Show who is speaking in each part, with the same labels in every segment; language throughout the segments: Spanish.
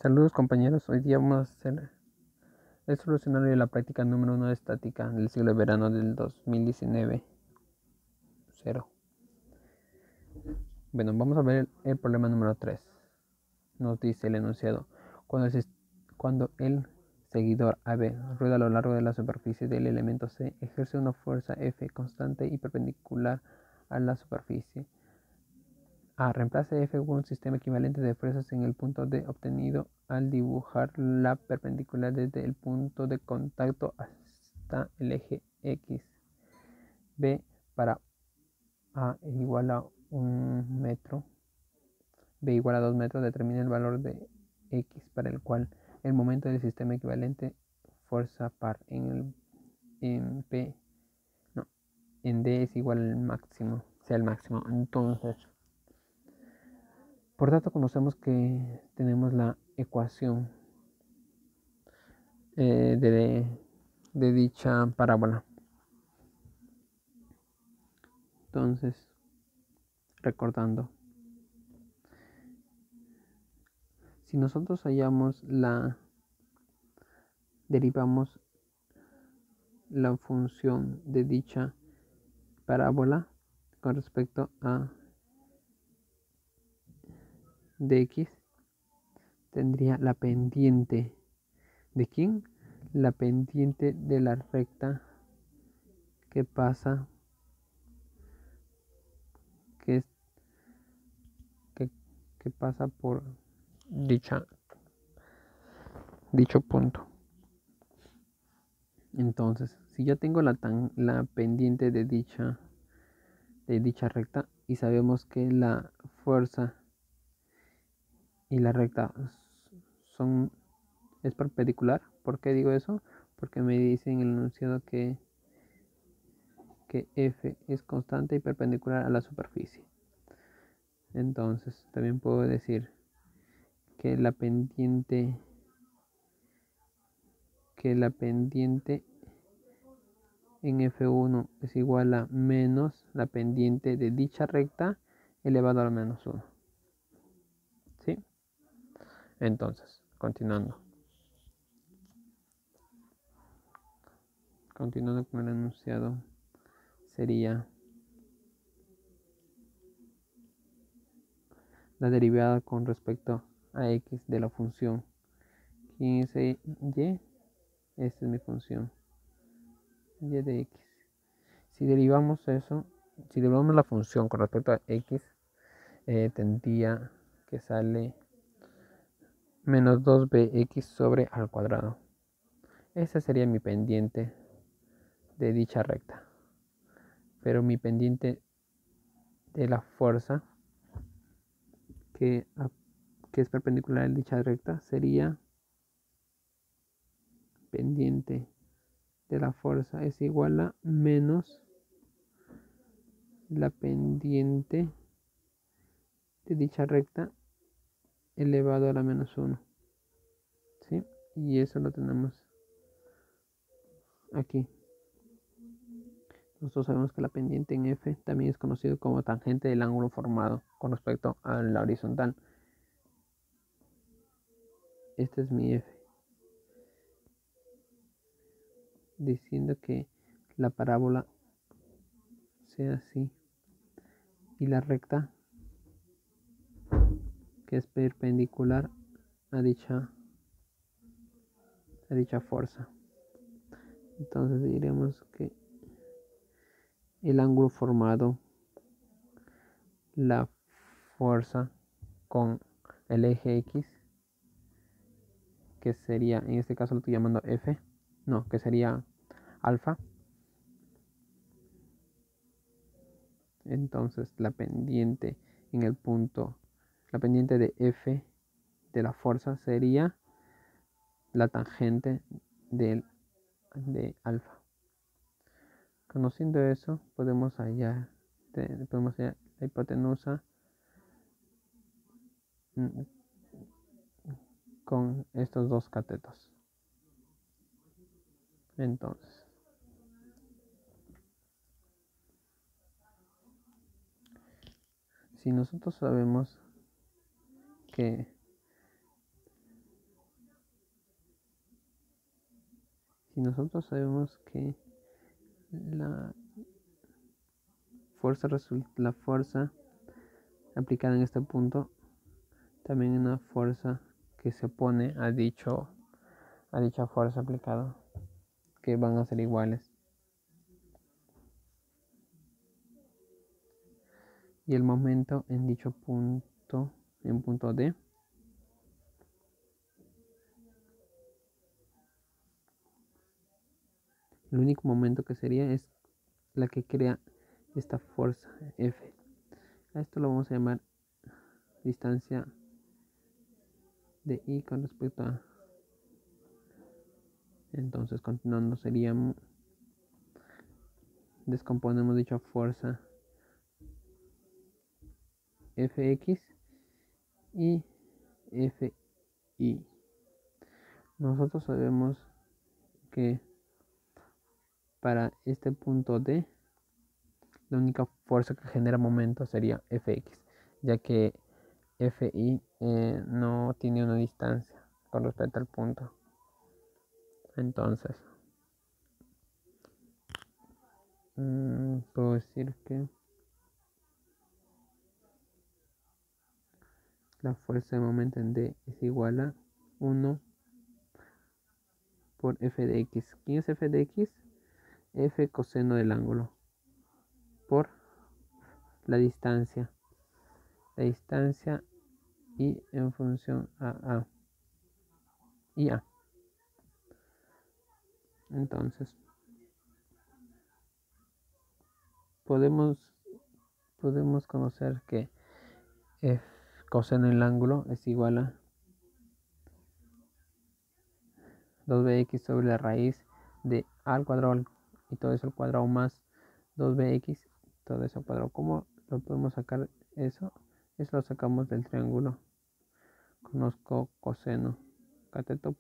Speaker 1: Saludos compañeros, hoy día vamos a hacer el solucionario de la práctica número 1 de estática del ciclo de verano del 2019. 0. Bueno, vamos a ver el problema número 3. Nos dice el enunciado: cuando el seguidor AB rueda a lo largo de la superficie del elemento C, ejerce una fuerza F constante y perpendicular a la superficie. A. Reemplace F con un sistema equivalente de fuerzas en el punto D obtenido al dibujar la perpendicular desde el punto de contacto hasta el eje X. B. Para A igual a 1 metro, B igual a 2 metros, determina el valor de X para el cual el momento del sistema equivalente fuerza par en D es igual al máximo, sea el máximo. Entonces, por tanto, conocemos que tenemos la ecuación de dicha parábola. Entonces, recordando, si nosotros derivamos la función de dicha parábola con respecto a dx, tendría la pendiente ¿de quién? La pendiente de la recta que pasa que pasa por dicho punto. Entonces, si ya tengo la pendiente de dicha recta y sabemos que la fuerza y la recta es perpendicular, ¿por qué digo eso? Porque me dice en el enunciado que F es constante y perpendicular a la superficie. Entonces, también puedo decir que la pendiente en F1 es igual a menos la pendiente de dicha recta elevado a la menos 1. ¿Sí? Entonces, continuando con el enunciado, sería la derivada con respecto a x de la función. ¿Quién es y? Esta es mi función y de x. Si derivamos la función con respecto a x, tendría que sale menos 2bx sobre al cuadrado. Esa sería mi pendiente de dicha recta. Pero mi pendiente de la fuerza que es perpendicular a dicha recta sería pendiente de la fuerza es igual a menos la pendiente de dicha recta elevado a la menos 1. ¿Sí? Y eso lo tenemos aquí. Nosotros sabemos que la pendiente en F también es conocido como tangente del ángulo formado con respecto a la horizontal. Este es mi F. Diciendo que la parábola sea así y la recta que es perpendicular a dicha fuerza. Entonces diremos que el ángulo formado, la fuerza con el eje X, que sería, en este caso lo estoy llamando F, no, que sería alfa. Entonces la pendiente en el punto, la pendiente de F de la fuerza sería la tangente de alfa. Conociendo eso, podemos hallar la hipotenusa con estos dos catetos. Entonces, si nosotros sabemos que Si nosotros sabemos que la fuerza aplicada en este punto también es una fuerza que se opone a dicha fuerza aplicada, que van a ser iguales. Y el momento en dicho punto, en punto D, el único momento que sería es la que crea esta fuerza F. A esto lo vamos a llamar distancia de I con respecto a. Entonces, continuando, seríamos, descomponemos dicha fuerza Fx y Fi. Nosotros sabemos que para este punto D, la única fuerza que genera momento sería Fx, ya que Fi no tiene una distancia con respecto al punto. Entonces, puedo decir que la fuerza de momento en D es igual a 1 por f de x. ¿Quién es f de x? F coseno del ángulo por la distancia. La distancia y en función a y a. Entonces, podemos conocer que f coseno del ángulo es igual a 2bx sobre la raíz de a al cuadrado y todo eso al cuadrado más 2bx, todo eso al cuadrado. ¿Cómo lo podemos sacar eso? Eso lo sacamos del triángulo. Conozco coseno, cateto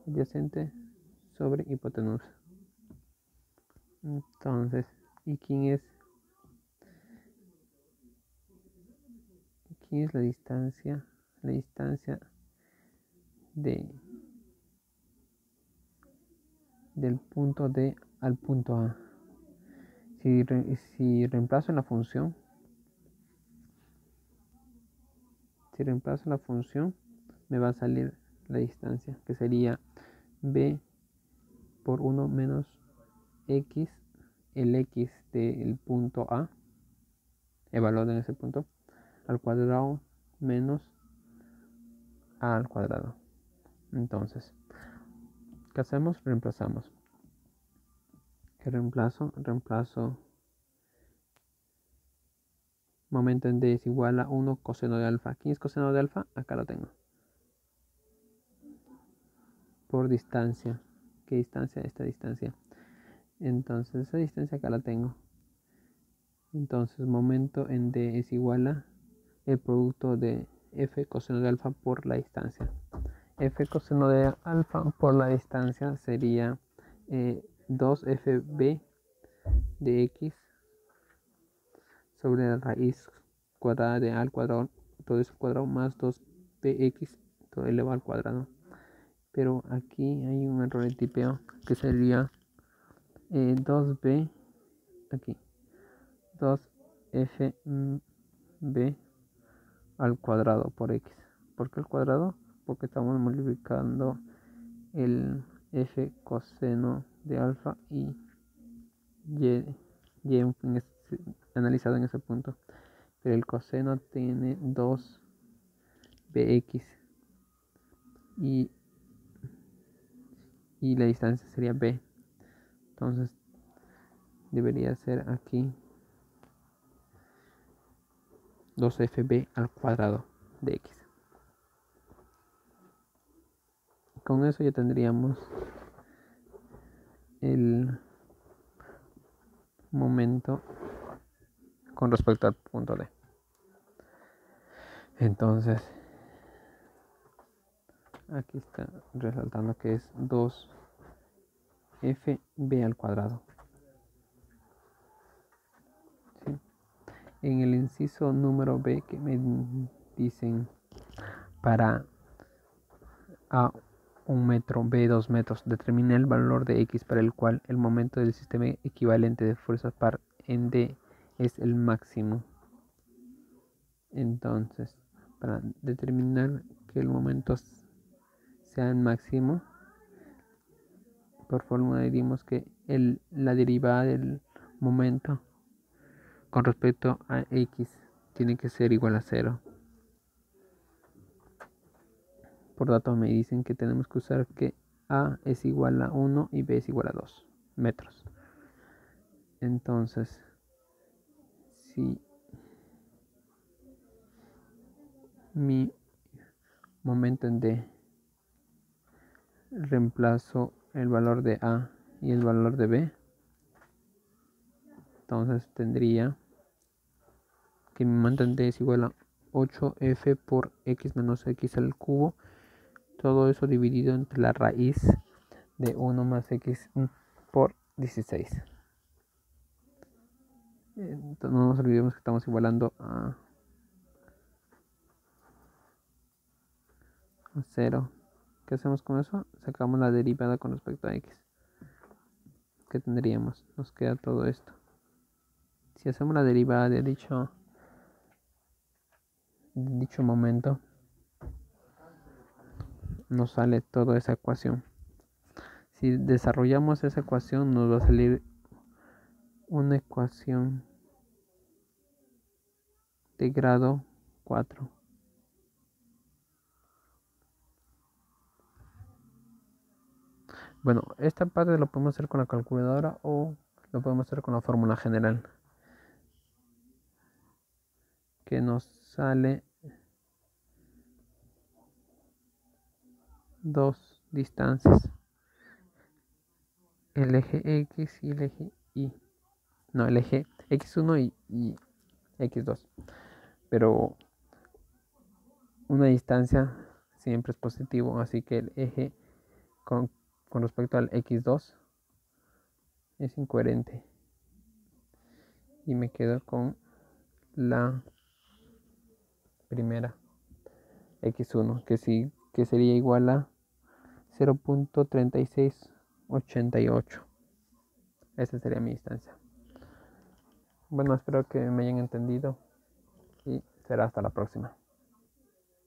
Speaker 1: adyacente sobre hipotenusa. Entonces, ¿y quién es la distancia? La distancia del punto D al punto A. Si reemplazo la función, me va a salir la distancia, que sería B por 1 menos X, el X del punto A, evaluado en ese punto, al cuadrado menos A al cuadrado. Entonces, ¿qué hacemos? Reemplazamos. ¿Qué reemplazo? Reemplazo momento en D es igual a 1 coseno de alfa. ¿Quién es coseno de alfa? Acá lo tengo. Por distancia. ¿Qué distancia? Esta distancia. Entonces, esa distancia acá la tengo. Entonces, momento en D es igual a el producto de F coseno de alfa por la distancia. F coseno de alfa por la distancia sería 2fb de x sobre la raíz cuadrada de a al cuadrado, todo eso al cuadrado, más 2bx todo elevado al cuadrado. Pero aquí hay un error de tipeo que sería 2b, aquí 2fb al cuadrado por x. ¿Por qué al cuadrado? Porque estamos multiplicando el f coseno de alfa y analizado en ese punto. Pero el coseno tiene 2bx y la distancia sería b. Entonces debería ser aquí 2fb al cuadrado de x. Con eso ya tendríamos el momento con respecto al punto D. Entonces, aquí está resaltando que es 2fb al cuadrado. ¿Sí? En el inciso número B que me dicen para A 1 metro, B 2 metros. Determina el valor de X para el cual el momento del sistema equivalente de fuerza par en D es el máximo. Entonces, para determinar que el momento sea el máximo, por fórmula diríamos que la derivada del momento con respecto a X tiene que ser igual a 0. Por datos me dicen que tenemos que usar que A es igual a 1 y B es igual a 2 metros. Entonces, si mi momento en D reemplazo el valor de A y el valor de B, entonces tendría que mi momento en D es igual a 8F por X menos X al cubo. Todo eso dividido entre la raíz de 1 más X por 16. Entonces, no nos olvidemos que estamos igualando a 0. ¿Qué hacemos con eso? Sacamos la derivada con respecto a X. ¿Qué tendríamos? Nos queda todo esto. Si hacemos la derivada de dicho momento, nos sale toda esa ecuación. Si desarrollamos esa ecuación, nos va a salir una ecuación de grado 4. Bueno, esta parte lo podemos hacer con la calculadora o lo podemos hacer con la fórmula general, que nos sale dos distancias, el eje X y el eje Y. No, el eje X1 y X2. Pero una distancia siempre es positivo, así que el eje con respecto al X2 es incoherente. Y me quedo con la primera, X1, que sería igual a 0.3688. Esa sería mi distancia. Bueno, espero que me hayan entendido y será hasta la próxima.